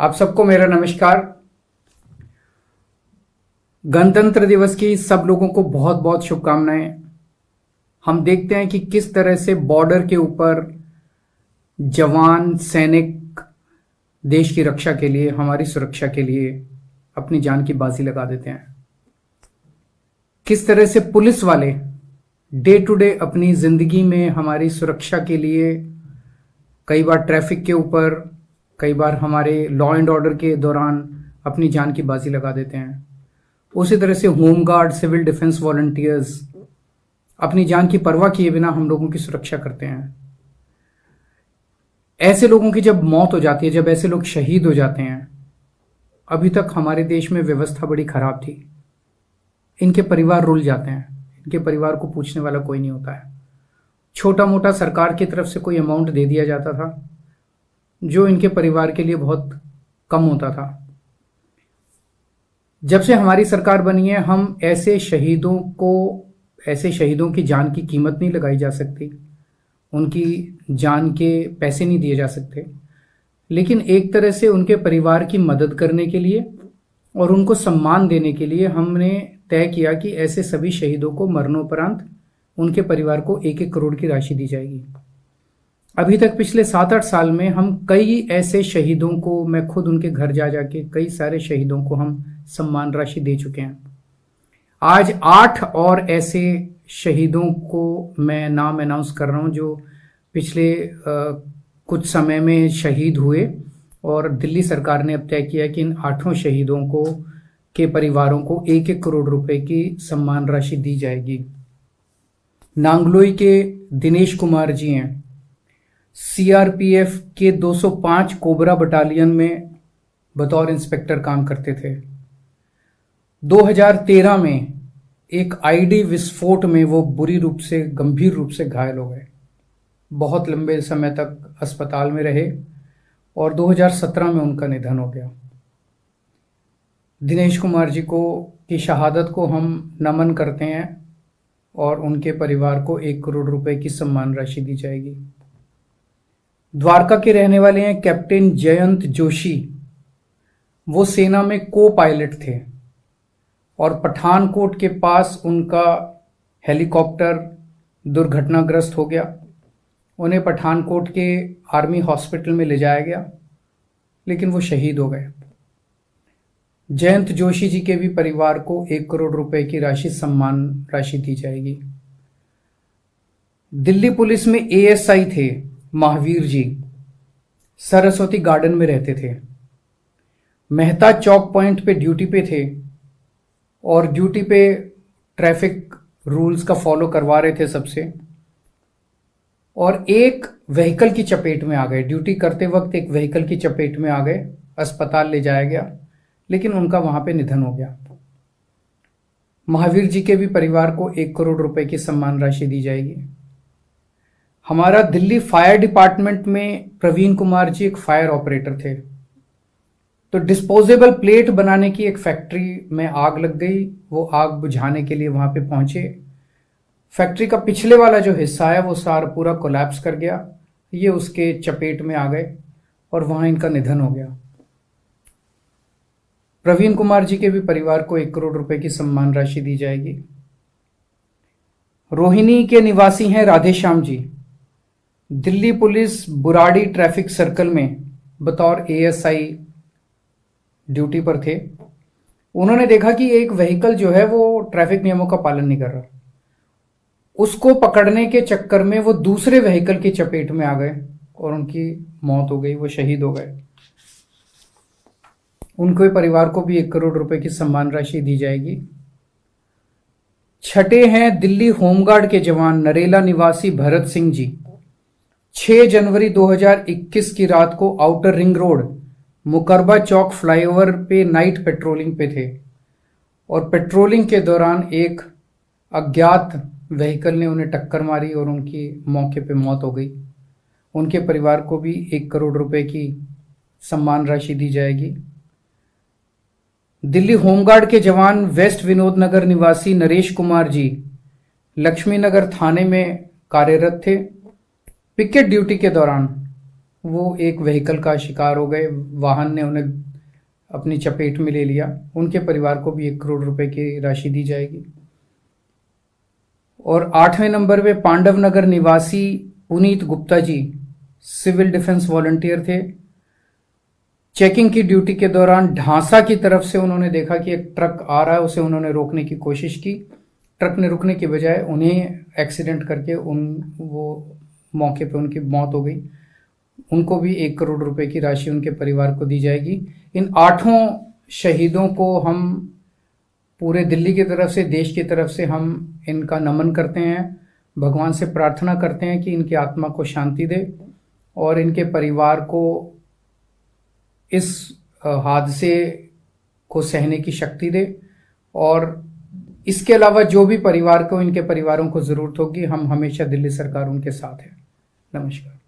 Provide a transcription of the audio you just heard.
आप सबको मेरा नमस्कार। गणतंत्र दिवस की सब लोगों को बहुत बहुत शुभकामनाएं। हम देखते हैं कि किस तरह से बॉर्डर के ऊपर जवान सैनिक देश की रक्षा के लिए, हमारी सुरक्षा के लिए अपनी जान की बाजी लगा देते हैं। किस तरह से पुलिस वाले डे टू डे अपनी जिंदगी में हमारी सुरक्षा के लिए कई बार ट्रैफिक के ऊपर, कई बार हमारे लॉ एंड ऑर्डर के दौरान अपनी जान की बाजी लगा देते हैं। उसी तरह से होमगार्ड, सिविल डिफेंस वॉलंटियर्स अपनी जान की परवाह किए बिना हम लोगों की सुरक्षा करते हैं। ऐसे लोगों की जब मौत हो जाती है, जब ऐसे लोग शहीद हो जाते हैं, अभी तक हमारे देश में व्यवस्था बड़ी खराब थी। इनके परिवार रुल जाते हैं, इनके परिवार को पूछने वाला कोई नहीं होता है। छोटा मोटा सरकार की तरफ से कोई अमाउंट दे दिया जाता था जो इनके परिवार के लिए बहुत कम होता था। जब से हमारी सरकार बनी है, हम ऐसे शहीदों की जान की कीमत नहीं लगाई जा सकती, उनकी जान के पैसे नहीं दिए जा सकते, लेकिन एक तरह से उनके परिवार की मदद करने के लिए और उनको सम्मान देने के लिए हमने तय किया कि ऐसे सभी शहीदों को मरणोपरांत उनके परिवार को 1-1 करोड़ की राशि दी जाएगी। अभी तक पिछले 7-8 साल में हम कई ऐसे शहीदों को, मैं खुद उनके घर जा जाके कई सारे शहीदों को हम सम्मान राशि दे चुके हैं। आज 8 और ऐसे शहीदों को मैं नाम अनाउंस कर रहा हूं जो पिछले कुछ समय में शहीद हुए, और दिल्ली सरकार ने अब तय किया कि इन 8 शहीदों को के परिवारों को 1-1 करोड़ रुपए की सम्मान राशि दी जाएगी। नांगलोई के दिनेश कुमार जी हैं, सीआरपीएफ के 205 कोबरा बटालियन में बतौर इंस्पेक्टर काम करते थे। 2013 में एक आईडी विस्फोट में वो गंभीर रूप से घायल हो गए। बहुत लंबे समय तक अस्पताल में रहे और 2017 में उनका निधन हो गया। दिनेश कुमार जी की शहादत को हम नमन करते हैं और उनके परिवार को 1 करोड़ रुपए की सम्मान राशि दी जाएगी। द्वारका के रहने वाले हैं कैप्टन जयंत जोशी। वो सेना में को पायलट थे और पठानकोट के पास उनका हेलीकॉप्टर दुर्घटनाग्रस्त हो गया। उन्हें पठानकोट के आर्मी हॉस्पिटल में ले जाया गया, लेकिन वो शहीद हो गए। जयंत जोशी जी के भी परिवार को 1 करोड़ रुपए की सम्मान राशि दी जाएगी। दिल्ली पुलिस में एएसआई थे महावीर जी, सरस्वती गार्डन में रहते थे। मेहता चौक पॉइंट पे ड्यूटी पे थे और ड्यूटी पे ट्रैफिक रूल्स का फॉलो करवा रहे थे सबसे, और एक व्हीकल की चपेट में आ गए। ड्यूटी करते वक्त एक व्हीकल की चपेट में आ गए, अस्पताल ले जाया गया, लेकिन उनका वहां पे निधन हो गया। महावीर जी के भी परिवार को 1 करोड़ रुपए की सम्मान राशि दी जाएगी। हमारा दिल्ली फायर डिपार्टमेंट में प्रवीण कुमार जी एक फायर ऑपरेटर थे। तो डिस्पोजेबल प्लेट बनाने की एक फैक्ट्री में आग लग गई। वो आग बुझाने के लिए वहां पे पहुंचे। फैक्ट्री का पिछले वाला जो हिस्सा है वो सारा पूरा कोलैप्स कर गया। ये उसके चपेट में आ गए और वहां इनका निधन हो गया। प्रवीण कुमार जी के भी परिवार को 1 करोड़ रुपए की सम्मान राशि दी जाएगी। रोहिणी के निवासी हैं Radheshyam ji. Delhi police Burari traffic circle में बतौर एएसआई ड्यूटी पर थे। उन्होंने देखा कि एक व्हीकल जो है वो ट्रैफिक नियमों का पालन नहीं कर रहा। उसको पकड़ने के चक्कर में वो दूसरे व्हीकल की चपेट में आ गए और उनकी मौत हो गई, वो शहीद हो गए। उनके परिवार को भी 1 करोड़ रुपए की सम्मान राशि दी जाएगी। छठे हैं दिल्ली होमगार्ड के जवान नरेला निवासी भरत सिंह जी। 6 जनवरी 2021 की रात को आउटर रिंग रोड मुकरबा चौक फ्लाईओवर पे नाइट पेट्रोलिंग पे थे और पेट्रोलिंग के दौरान एक अज्ञात व्हीकल ने उन्हें टक्कर मारी और उनकी मौके पे मौत हो गई। उनके परिवार को भी 1 करोड़ रुपए की सम्मान राशि दी जाएगी। दिल्ली होमगार्ड के जवान वेस्ट विनोद नगर निवासी नरेश कुमार जी लक्ष्मी नगर थाने में कार्यरत थे। पिकेट ड्यूटी के दौरान वो एक व्हीकल का शिकार हो गए, वाहन ने उन्हें अपनी चपेट में ले लिया, उनके परिवार को भी 1 करोड़ रुपए की राशि दी जाएगी। और 8वें नंबर पे पांडव नगर निवासी Puneet Gupta ji civil defence volunteer थे। चेकिंग की ड्यूटी के दौरान ढांसा की तरफ से उन्होंने देखा कि एक ट्रक आ रहा है, उसे उन्होंने रोकने की कोशिश की। ट्रक ने रुकने की बजाय उन्हें एक्सीडेंट करके वो मौके पे उनकी मौत हो गई। उनको भी 1 करोड़ रुपए की राशि उनके परिवार को दी जाएगी। इन 8 शहीदों को हम पूरे दिल्ली की तरफ से, देश की तरफ से हम इनका नमन करते हैं। भगवान से प्रार्थना करते हैं कि इनकी आत्मा को शांति दे और इनके परिवार को इस हादसे को सहने की शक्ति दे। और इसके अलावा जो भी परिवार को, इनके परिवारों को जरूरत होगी, हम हमेशा दिल्ली सरकार उनके साथ है। नमस्कार।